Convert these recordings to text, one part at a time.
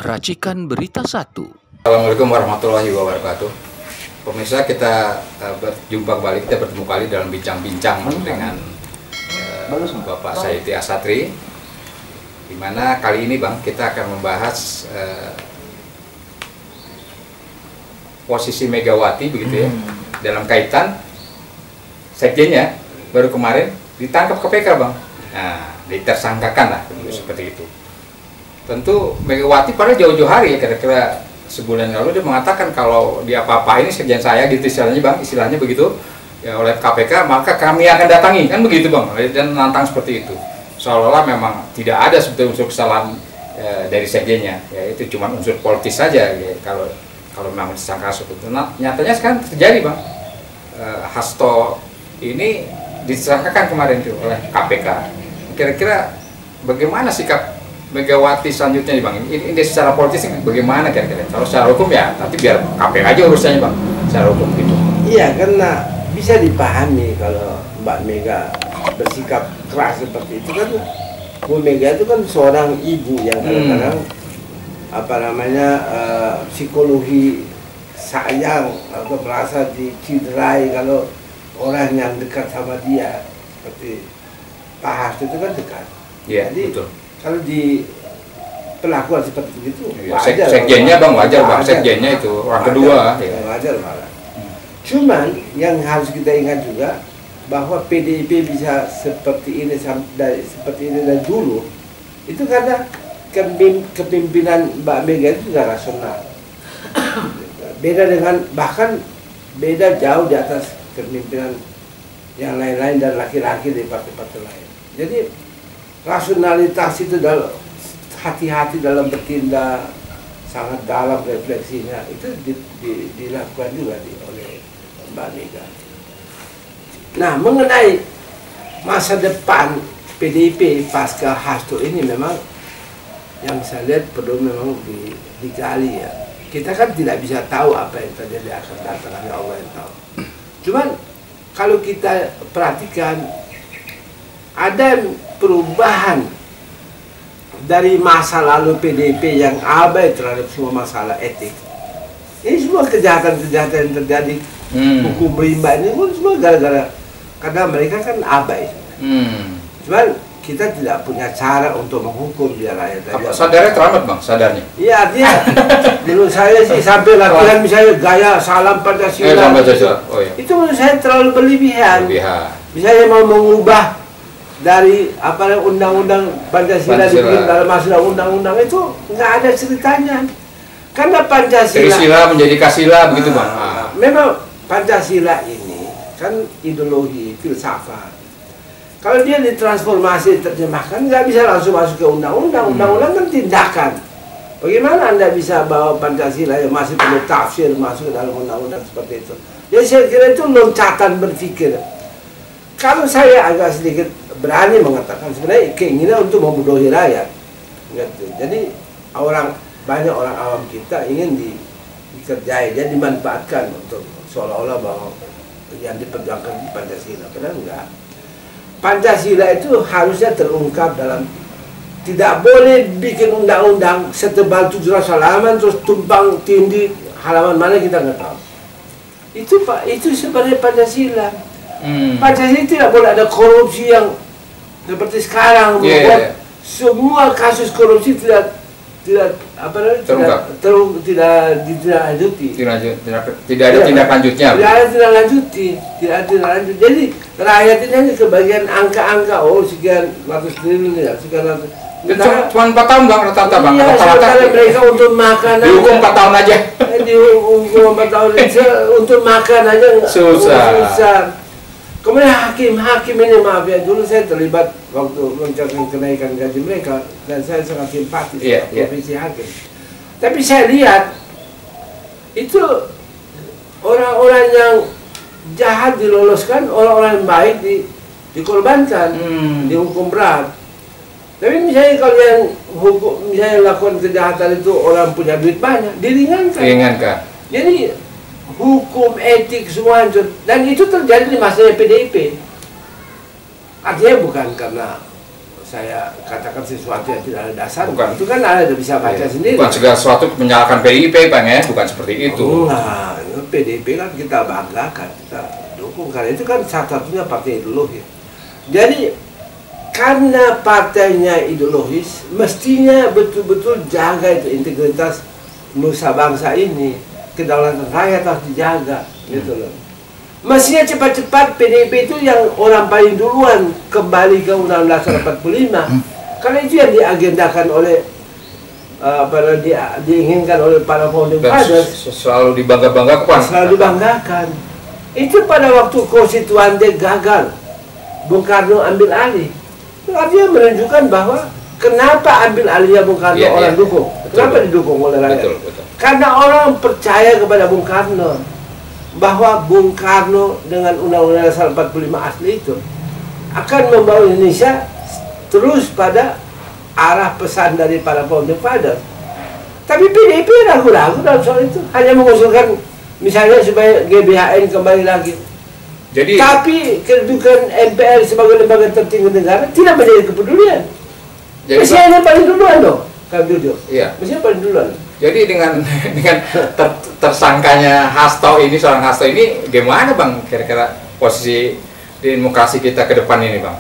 Racikan Berita 1. Assalamualaikum warahmatullahi wabarakatuh. Pemirsa, kita berjumpa kembali, kita bertemu kali dalam bincang-bincang dengan Bapak Saidi Asatri. Dimana kali ini Bang, kita akan membahas posisi Megawati begitu ya, dalam kaitan sekjennya baru kemarin ditangkap KPK Bang. Nah, ditersangkakan lah seperti itu. Tentu Megawati pada jauh-jauh hari ya, kira-kira sebulan lalu dia mengatakan kalau dia apa-apa ini sekjen saya gitu istilahnya Bang, istilahnya begitu ya, oleh KPK maka kami akan datangi, kan begitu Bang, dan nantang seperti itu. Seolah-olah memang tidak ada sebetulnya unsur kesalahan dari sekjennya, ya itu cuma unsur politis saja ya, kalau memang disangka seperti itu. Nah, nyatanya sekarang terjadi Bang, Hasto ini disangkakan kemarin itu oleh KPK. Kira-kira bagaimana sikap Megawati selanjutnya nih Bang? Ini secara politis bagaimana kira-kira? Kalau secara hukum ya, nanti biar KPK aja urusannya Bang, secara hukum gitu. Iya, karena bisa dipahami kalau Mbak Mega bersikap keras seperti itu kan. Bu Mega itu kan seorang ibu yang kadang-kadang psikologi sayang atau merasa diciderai kalau orang yang dekat sama dia seperti Pak Hasto itu kan dekat. Iya, jadi betul. Kalau di perlakuan seperti itu, wajar. Sekjennya Bang, wajar Bang, sekjennya itu orang kedua. Wajar malah. Cuman yang harus kita ingat juga bahwa PDIP bisa seperti ini dari dulu itu karena kepemimpinan Mbak Mega itu juga rasional. Beda dengan, bahkan beda jauh di atas kepemimpinan yang lain-lain dan laki-laki dari partai-partai lain. Jadi rasionalitas itu dalam hati-hati dalam bertindak, sangat dalam refleksinya itu dilakukan juga oleh Mbak Mega. Nah, mengenai masa depan PDIP pasca Hasto ini memang yang saya lihat perlu memang digali ya. Kita kan tidak bisa tahu apa yang terjadi akan datang, hanya Allah yang tahu. Cuman kalau kita perhatikan ada perubahan dari masa lalu PDIP yang abai terhadap semua masalah etik. Ini semua kejahatan-kejahatan yang terjadi, hukum rimba ini pun semua gara-gara karena mereka kan abai. Cuman kita tidak punya cara untuk menghukum dia rakyat. Sadarnya terlambat Bang, sadarnya. Iya, artinya dulu saya sih sampai latihan misalnya gaya salam Pancasila. Oh, iya. Itu menurut saya terlalu berlebihan. Misalnya mau mengubah dari undang-undang Pancasila dibikin dalam masalah undang-undang itu nggak ada ceritanya. Karena Pancasila Trisila menjadi Kasila begitu Bang. Memang Pancasila ini kan ideologi, filsafat. Kalau dia ditransformasi, terjemahkan, nggak bisa langsung masuk ke undang-undang. Undang-undang kan tindakan. Bagaimana Anda bisa bawa Pancasila yang masih perlu tafsir masuk ke dalam undang-undang seperti itu? Jadi saya kira itu loncatan berpikir. Kalau saya agak sedikit berani mengatakan sebenarnya keinginan untuk membodohi rakyat, gitu. Jadi banyak orang awam kita ingin dikerjai, jadi dimanfaatkan untuk seolah-olah bahwa yang diperjuangkan di Pancasila, padahal enggak. Pancasila itu harusnya terungkap dalam, tidak boleh bikin undang-undang setebal 700 halaman terus tumpang tindih halaman mana kita nggak tahu. Itu sebenarnya Pancasila. Pancasila tidak boleh ada korupsi yang seperti sekarang, membuat semua kasus korupsi tidak ditindaklanjuti. Tidak ada tindak lanjutnya. Tidak ada tindak lanjut. Jadi rakyat ini hanya kebagian angka-angka, sekian ratus triliun ya, sekian ratus. Cuma 4 tahun Bang rata-rata Bang. Iya, sementara mereka untuk makan aja. Dihukum 4 tahun aja. Dihukum 4 tahun aja untuk makan aja susah. Kemudian hakim ini, maaf ya, dulu saya terlibat waktu mencapai kenaikan gaji mereka dan saya sangat simpatis profesi hakim. Tapi saya lihat itu orang-orang yang jahat diloloskan, orang-orang yang baik dikorbankan, dihukum berat. Tapi misalnya kalau yang misalnya lakukan kejahatan itu orang punya duit banyak, diringankan. Jadi hukum, etik, semua hancur. Dan itu terjadi di masanya PDIP. Artinya bukan karena saya katakan sesuatu yang tidak ada dasar. Bukan. Itu kan ada bisa baca sendiri. Bukan segala sesuatu menyalahkan PDIP, Bang ya, bukan seperti itu. Nah, PDIP kan kita banggakan, kita dukung karena itu kan satu-satunya partai ideologi. Jadi karena partainya ideologis, mestinya betul-betul jaga itu integritas nusa bangsa ini, kedaulatan rakyat harus dijaga, gitu loh. Mestinya cepat-cepat PDIP itu yang orang paling duluan kembali ke Undang-Undang 45, karena itu yang diagendakan oleh diinginkan oleh para founding fathers. Selalu dibangga-banggakan. Selalu dibanggakan. Itu pada waktu konstituante gagal, Bung Karno ambil alih. Itu artinya menunjukkan bahwa kenapa ambil alihnya Bung Karno orang dukung. Kenapa didukung oleh rakyat? Betul. Karena orang percaya kepada Bung Karno, bahwa Bung Karno dengan Undang-Undang Dasar 45 asli itu akan membawa Indonesia terus pada arah pesan dari para founding fathers. Tapi PDIP ragu-ragu dalam soal itu, hanya mengusulkan misalnya supaya GBHN kembali lagi. Jadi, tapi kedudukan MPR sebagai lembaga tertinggi negara tidak menjadi kepedulian. Mestinya paling duluan dong, Kang Jojo. Iya. Mestinya paling duluan. Jadi dengan tersangkanya Hasto ini, seorang Hasto ini, gimana Bang kira-kira posisi demokrasi kita ke depan ini, Bang?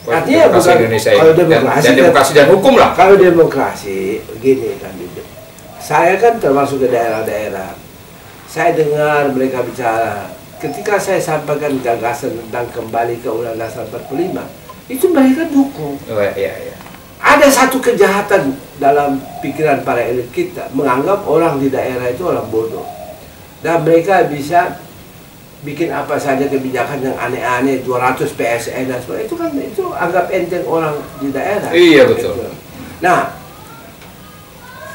Artinya demokrasi bukan, Indonesia kalau ini demokrasi dan demokrasi dan hukum lah. Kalau demokrasi gini kan, saya kan termasuk ke daerah-daerah. Saya dengar mereka bicara. Ketika saya sampaikan gagasan tentang kembali ke Undang-Undang Dasar 45, itu mereka dukung. Oh, iya. Ada satu kejahatan dalam pikiran para elit kita, menganggap orang di daerah itu orang bodoh, dan mereka bisa bikin apa saja kebijakan yang aneh-aneh, 200 PSN dan sebagainya. Itu kan itu anggap enteng orang di daerah. Iya, betul. Gitu. Nah,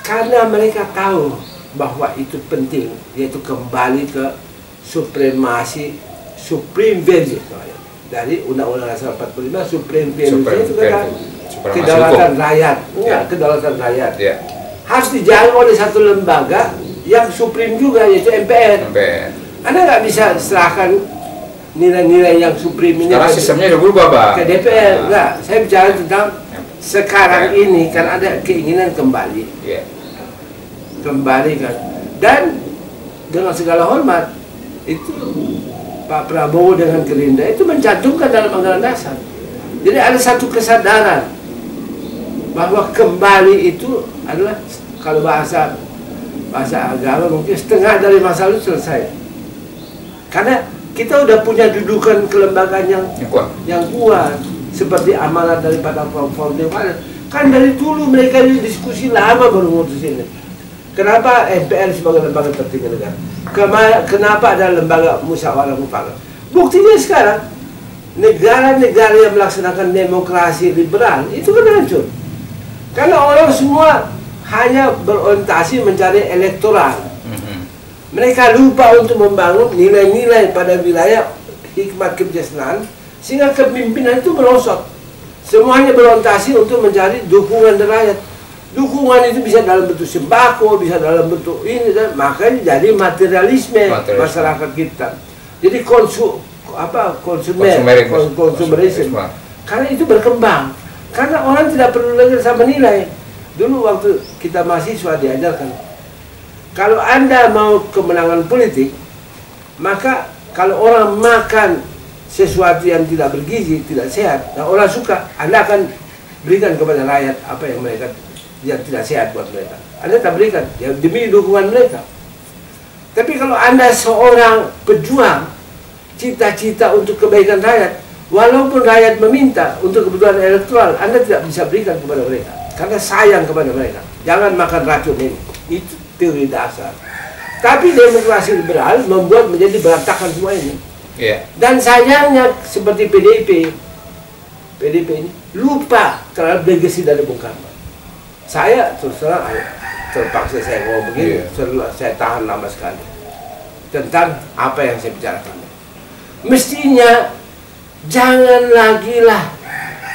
karena mereka tahu bahwa itu penting, yaitu kembali ke supremasi, supreme value dari Undang-Undang Dasar 45. Supreme value itu kan kedaulatan rakyat, kedaulatan rakyat. Harus dijaga oleh satu lembaga yang supreme juga, yaitu MPR. Anda nggak bisa serahkan nilai-nilai yang supreme ini. Karena sistemnya udah berubah, Pak. Ke DPR, enggak. Saya bicara tentang sekarang ini kan ada keinginan kembali. Kembali kan. Dan dengan segala hormat, itu Pak Prabowo dengan Gerindra itu mencantumkan dalam anggaran dasar. Jadi ada satu kesadaran bahwa kembali itu adalah, kalau bahasa agama mungkin setengah dari masalah itu selesai. Karena kita udah punya dudukan kelembagaan yang kuat, seperti amanat daripada founding fathers. Kan dari dulu mereka diskusi lama baru memutus ini. Kenapa MPR sebagai lembaga tertinggi negara? Kenapa ada lembaga musyawarah mufakat? Buktinya sekarang negara-negara yang melaksanakan demokrasi liberal itu kan hancur. Karena orang semua hanya berorientasi mencari elektoral. Mereka lupa untuk membangun nilai-nilai pada wilayah hikmat kebijaksanaan, sehingga kepemimpinan itu merosot. Semuanya berorientasi untuk mencari dukungan dari rakyat. Dukungan itu bisa dalam bentuk sembako, bisa dalam bentuk ini, dan makanya jadi materialisme masyarakat kita. Jadi konsumerisme. Karena itu berkembang. Karena orang tidak perlu lagi sama nilai. Dulu waktu kita mahasiswa diajarkan, kalau Anda mau kemenangan politik, maka kalau orang makan sesuatu yang tidak bergizi, tidak sehat, dan orang suka, Anda akan berikan kepada rakyat apa yang mereka yang tidak sehat buat mereka. Anda tak berikan, ya demi dukungan mereka. Tapi kalau Anda seorang pejuang, cita-cita untuk kebaikan rakyat, walaupun rakyat meminta untuk kebutuhan elektoral, Anda tidak bisa berikan kepada mereka karena sayang kepada mereka. Jangan makan racun ini. Itu teori dasar. Tapi demokrasi liberal membuat menjadi berantakan semua ini. Dan sayangnya seperti PDIP ini lupa terhadap legacy dari Bung Karno. Saya terus terang terpaksa saya ngomong begini, saya tahan lama sekali tentang apa yang saya bicarakan. Mestinya jangan lagi lah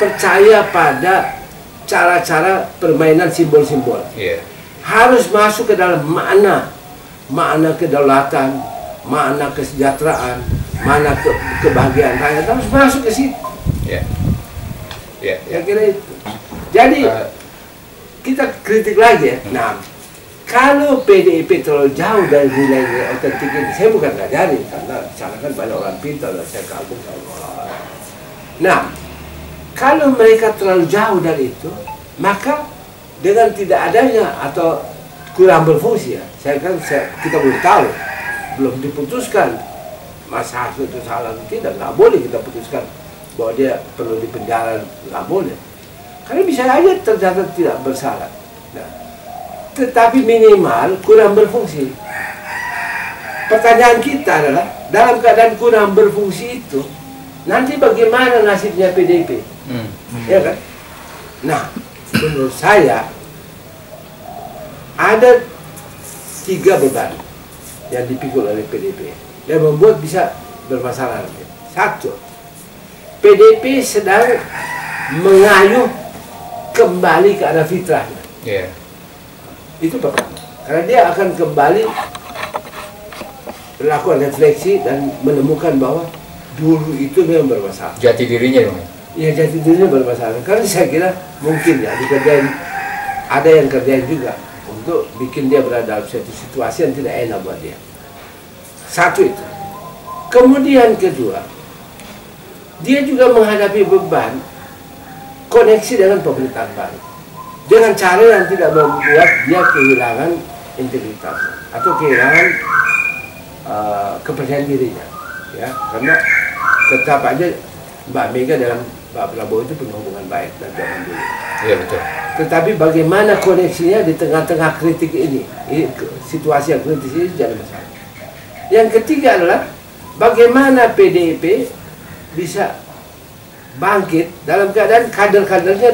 percaya pada cara-cara permainan simbol-simbol. Harus masuk ke dalam makna kedaulatan, makna kesejahteraan, makna kebahagiaan rakyat, harus masuk ke situ. Ya, Saya kira itu. Jadi kita kritik lagi ya. Nah, kalau PDIP terlalu jauh dari nilai-nilai otentik ini, saya bukan ngajari karena di sana kan banyak orang pintar dan saya kagum sama. Nah, kalau mereka terlalu jauh dari itu, maka dengan tidak adanya atau kurang berfungsi ya, kita belum tahu, belum diputuskan Mas Hasto itu salah atau tidak, nggak boleh kita putuskan bahwa dia perlu dipenjara, nggak boleh. Karena bisa aja tercatat tidak bersalah. Nah, tetapi minimal kurang berfungsi. Pertanyaan kita adalah, dalam keadaan kurang berfungsi itu, nanti bagaimana nasibnya PDIP? Ya kan? Nah, menurut saya ada 3 beban yang dipikul oleh PDIP yang membuat bisa bermasalah. 1, PDIP sedang mengayuh kembali ke arah fitrahnya. Itu pertama. Karena dia akan kembali melakukan refleksi dan menemukan bahwa dulu itu memang bermasalah. Jati dirinya dong. Ya, jati dirinya bermasalah. Karena saya kira mungkin ya dikerjain, ada yang kerjain juga untuk bikin dia berada dalam suatu situasi yang tidak enak buat dia. 1 itu. Kemudian kedua, dia juga menghadapi beban koneksi dengan pemerintahan baru dengan cara yang tidak membuat dia kehilangan integritasnya atau kehilangan kepercayaan dirinya, ya, karena tetap aja Mbak Mega dalam Pak Prabowo itu punya hubungan baik dan zaman dulu. Iya, betul. Tetapi bagaimana koneksinya di tengah-tengah kritik ini situasi yang kritis ini jadi masalah. Yang ketiga adalah bagaimana PDIP bisa bangkit dalam keadaan kader-kadernya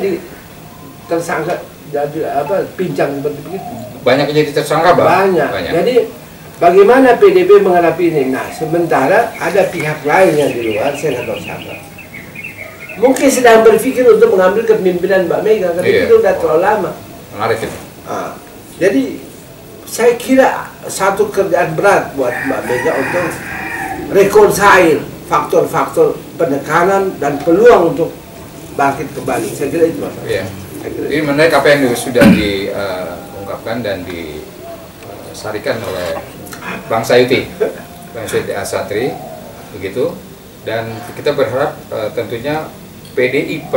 tersangka jadi pincang seperti begitu. Banyak jadi tersangka, Bang. Banyak. Jadi bagaimana PDIP menghadapi ini? Nah, sementara ada pihak lain yang di luar, saya nggak tahu siapa. Mungkin sedang berpikir untuk mengambil kepemimpinan Mbak Mega karena itu udah terlalu lama. Menarik itu. Jadi saya kira satu kerjaan berat buat Mbak Mega untuk reconcile faktor-faktor penekanan dan peluang untuk bangkit kembali. Saya kira itu masalah. Iya. Jadi menarik apa yang sudah diungkapkan dan disarikan oleh Bang Sayuti, Bang Sayuti Asatri, begitu. Dan kita berharap tentunya PDIP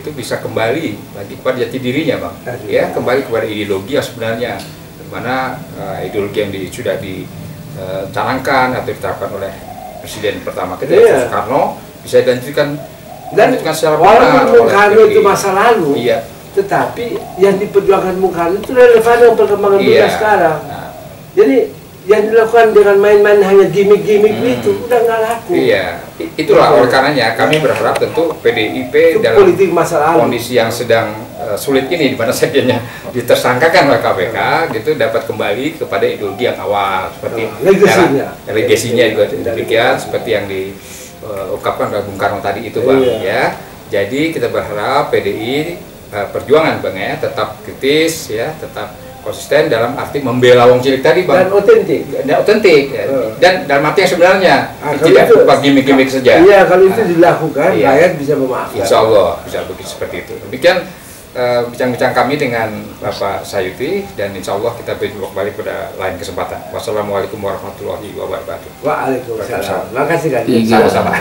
itu bisa kembali lagi kepada jati dirinya, Bang. Ya, kembali kepada ideologi yang sebenarnya, mana ideologi yang sudah dicanangkan atau diterapkan oleh Presiden pertama kita, Soekarno, bisa dilanjutkan secara benar. Walaupun Bung Karno itu masa lalu, iya, tetapi yang diperjuangkan Bung Karno itu relevan dengan perkembangan dunia sekarang. Jadi yang dilakukan dengan main-main hanya gimmick-gimmick itu udah nggak laku. Iya, itulah oleh karenanya kami berharap tentu PDIP dalam politik masa lalu, kondisi yang sedang sulit ini, di mana sekjennya ditersangkakan oleh KPK, gitu, dapat kembali kepada ideologi yang awal seperti legasinya juga demikian seperti yang diungkapkan oleh Bung Karno tadi itu, Bang. Ya, jadi kita berharap PDI Perjuangan, Bang, ya, tetap kritis, ya, tetap konsisten dalam arti membela wong cilik tadi, Bang, dan otentik dan dalam arti yang sebenarnya, tidak berupa gimmick-gimmick saja. Iya, kalau itu dilakukan, rakyat bisa memaafkan. Insya Allah bisa begitu, seperti itu. Demikian bincang-bincang kami dengan Bapak Sayuti, dan insya Allah kita berjumpa kembali pada lain kesempatan. Wassalamualaikum warahmatullahi wabarakatuh. Waalaikumsalam. Terima kasih, kan. Sama-sama.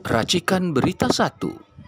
Racikan Berita 1.